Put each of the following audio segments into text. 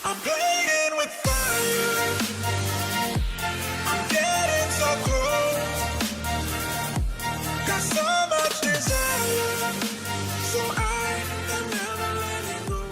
I'm playing with fire. I'm getting so close. Got so much desire. So I am never letting go.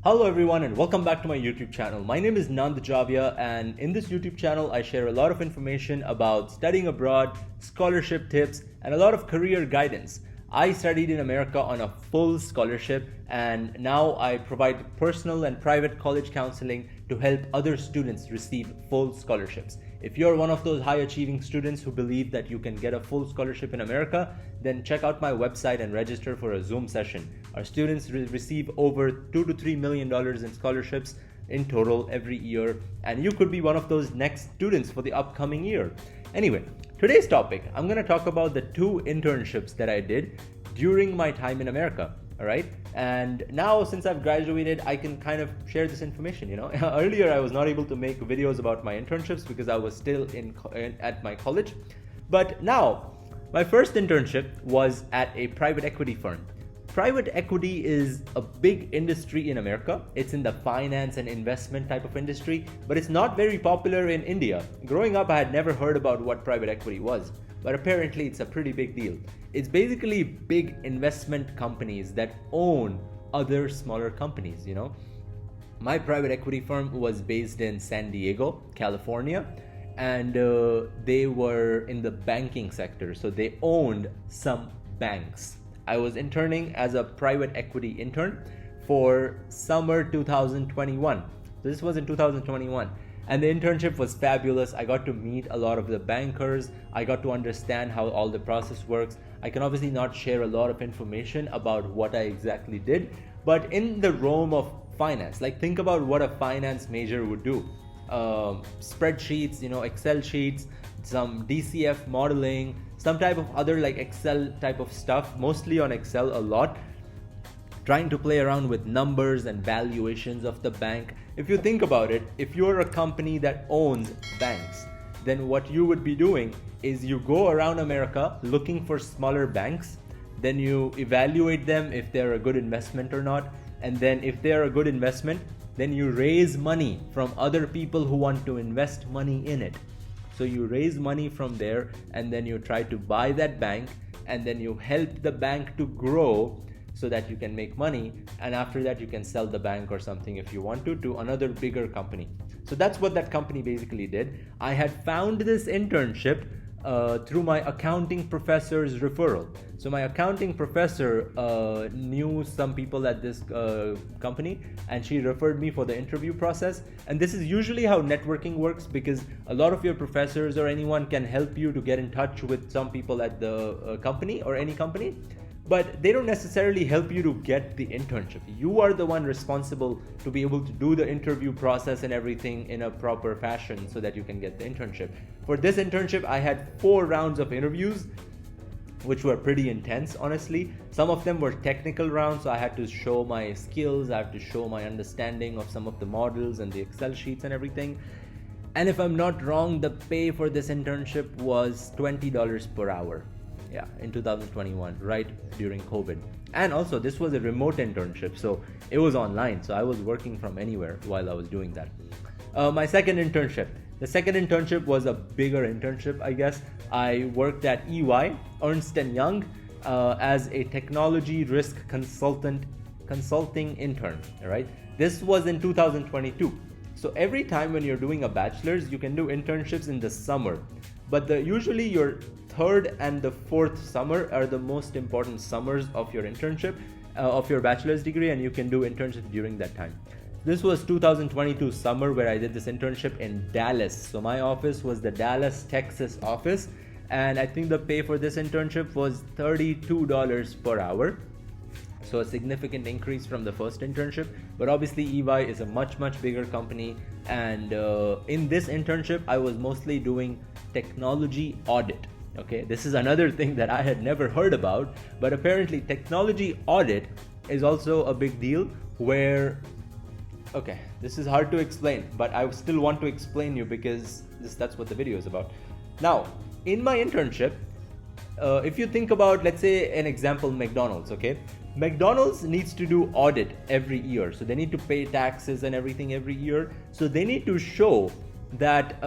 Hello everyone and welcome back to my YouTube channel. My name is Nand Javia, and in this YouTube channel I share a lot of information about studying abroad, scholarship tips, and a lot of career guidance. I studied in America on a full scholarship, and now I provide personal and private college counseling to help other students receive full scholarships. If you're one of those high achieving students who believe that you can get a full scholarship in America, then check out my website and register for a Zoom session. Our students receive over $2 to $3 million in scholarships in total every year, and you could be one of those next students for the upcoming year. Anyway, today's topic, I'm going to talk about the 2 internships that I did during my time in America. All right. And now since I've graduated, I can kind of share this information, Earlier, I was not able to make videos about my internships because I was still at my college. But now, my first internship was at a private equity firm. Private equity is a big industry in America. It's in the finance and investment type of industry, but it's not very popular in India. Growing up, I had never heard about what private equity was, but apparently it's a pretty big deal. It's basically big investment companies that own other smaller companies, My private equity firm was based in San Diego, California, and they were in the banking sector, so they owned some banks. I was interning as a private equity intern for summer 2021. This was in 2021. And the internship was fabulous. I got to meet a lot of the bankers. I got to understand how all the process works. I can obviously not share a lot of information about what I exactly did, but in the realm of finance, like think about what a finance major would do. Spreadsheets, Excel sheets, some DCF modeling, some type of other like Excel type of stuff, mostly on Excel a lot, trying to play around with numbers and valuations of the bank. If you think about it, if you're a company that owns banks, then what you would be doing is you go around America looking for smaller banks, then you evaluate them if they're a good investment or not, and then if they're a good investment, then you raise money from other people who want to invest money in it. So you raise money from there, and then you try to buy that bank, and then you help the bank to grow so that you can make money, and after that you can sell the bank or something if you want to another bigger company. So that's what that company basically did. I had found this internship through my accounting professor's referral. So my accounting professor knew some people at this company, and she referred me for the interview process. And this is usually how networking works, because a lot of your professors or anyone can help you to get in touch with some people at the company or any company, but they don't necessarily help you to get the internship. You are the one responsible to be able to do the interview process and everything in a proper fashion so that you can get the internship. For this internship, I had 4 rounds of interviews, which were pretty intense, honestly. Some of them were technical rounds, so I had to show my skills, I had to show my understanding of some of the models and the Excel sheets and everything. And if I'm not wrong, the pay for this internship was $20 per hour. Yeah, in 2021, right during COVID. And also, this was a remote internship, so it was online. So I was working from anywhere while I was doing that. My second internship. The second internship was a bigger internship, I guess. I worked at EY, Ernst & Young, as a technology risk consulting intern, right? This was in 2022. So every time when you're doing a bachelor's, you can do internships in the summer. But usually your 3rd and the 4th summer are the most important summers of your internship, of your bachelor's degree, and you can do internships during that time. This was 2022 summer where I did this internship in Dallas. So my office was the Dallas, Texas office, and I think the pay for this internship was $32 per hour. So a significant increase from the first internship, but obviously EY is a much bigger company, and in this internship I was mostly doing technology audit. Okay, this is another thing that I had never heard about, but apparently technology audit is also a big deal where, okay, this is hard to explain, but I still want to explain you because that's what the video is about. Now, in my internship, if you think about, let's say an example, McDonald's, okay? McDonald's needs to do audit every year. So they need to pay taxes and everything every year. So they need to show that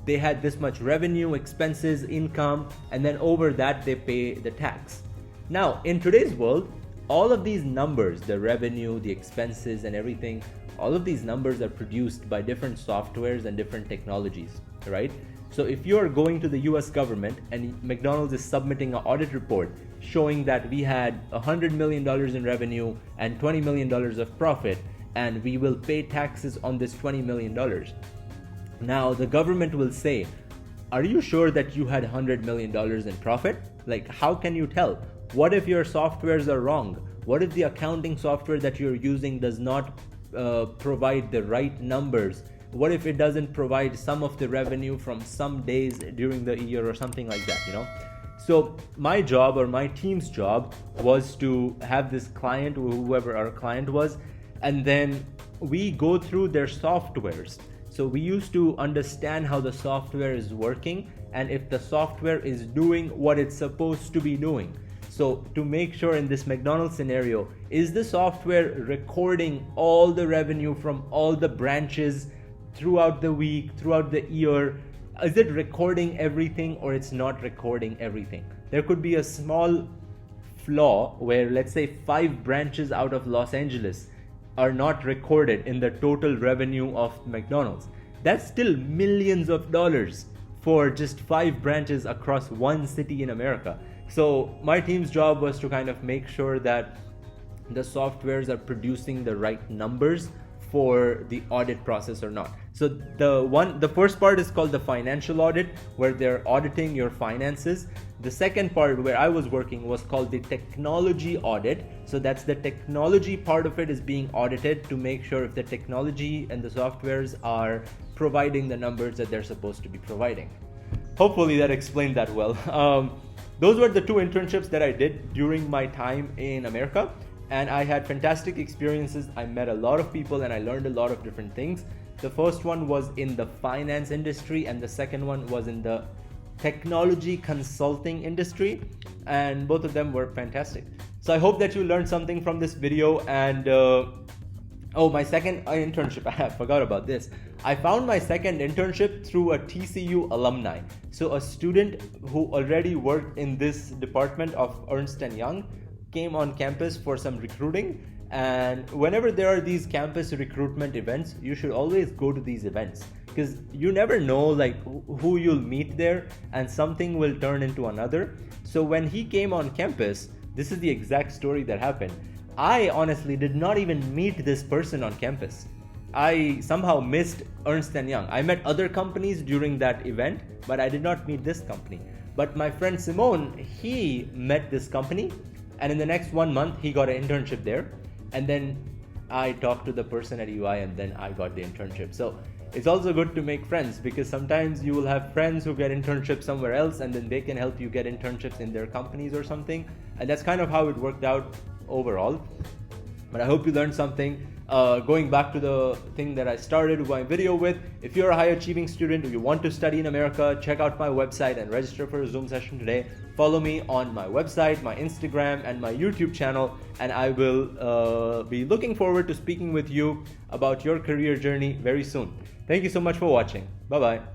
they had this much revenue, expenses, income, and then over that they pay the tax. Now, in today's world, all of these numbers, the revenue, the expenses, and everything, all of these numbers are produced by different softwares and different technologies, right? So if you're going to the US government and McDonald's is submitting an audit report showing that we had $100 million in revenue and $20 million of profit, and we will pay taxes on this $20 million. Now the government will say, are you sure that you had $100 million in profit? Like, how can you tell? What if your softwares are wrong? What if the accounting software that you're using does not provide the right numbers? What if it doesn't provide some of the revenue from some days during the year or something like that, you know? So my job, or my team's job, was to have this client, whoever our client was, and then we go through their softwares. So we used to understand how the software is working and if the software is doing what it's supposed to be doing. So to make sure in this McDonald's scenario, is the software recording all the revenue from all the branches throughout the week, throughout the year? Is it recording everything or it's not recording everything? There could be a small flaw where, let's say, 5 branches out of Los Angeles are not recorded in the total revenue of McDonald's. That's still millions of dollars for just 5 branches across one city in America. So my team's job was to kind of make sure that the softwares are producing the right numbers for the audit process or not. So the first part is called the financial audit, where they're auditing your finances. The second part where I was working was called the technology audit. So that's the technology part of it is being audited to make sure if the technology and the softwares are providing the numbers that they're supposed to be providing. Hopefully that explained that well. Those were the 2 internships that I did during my time in America, and I had fantastic experiences. I met a lot of people and I learned a lot of different things. The first one was in the finance industry and the second one was in the technology consulting industry, and both of them were fantastic. So I hope that you learned something from this video. And my second internship, I forgot about this. I found my second internship through a TCU alumni. So a student who already worked in this department of Ernst & Young came on campus for some recruiting. And whenever there are these campus recruitment events, you should always go to these events, because you never know like who you'll meet there and something will turn into another. So when he came on campus, this is the exact story that happened. I honestly did not even meet this person on campus. I somehow missed Ernst & Young. I met other companies during that event, but I did not meet this company. But my friend Simone, he met this company, and in the next 1 month, he got an internship there. And then I talked to the person at UI, and then I got the internship. So it's also good to make friends, because sometimes you will have friends who get internships somewhere else, and then they can help you get internships in their companies or something. And that's kind of how it worked out overall. But I hope you learned something. Going back to the thing that I started my video with, if you're a high achieving student or you want to study in America, check out my website and register for a Zoom session today. Follow me on my website, my Instagram, and my YouTube channel, and I will be looking forward to speaking with you about your career journey very soon. Thank you so much for watching. Bye bye.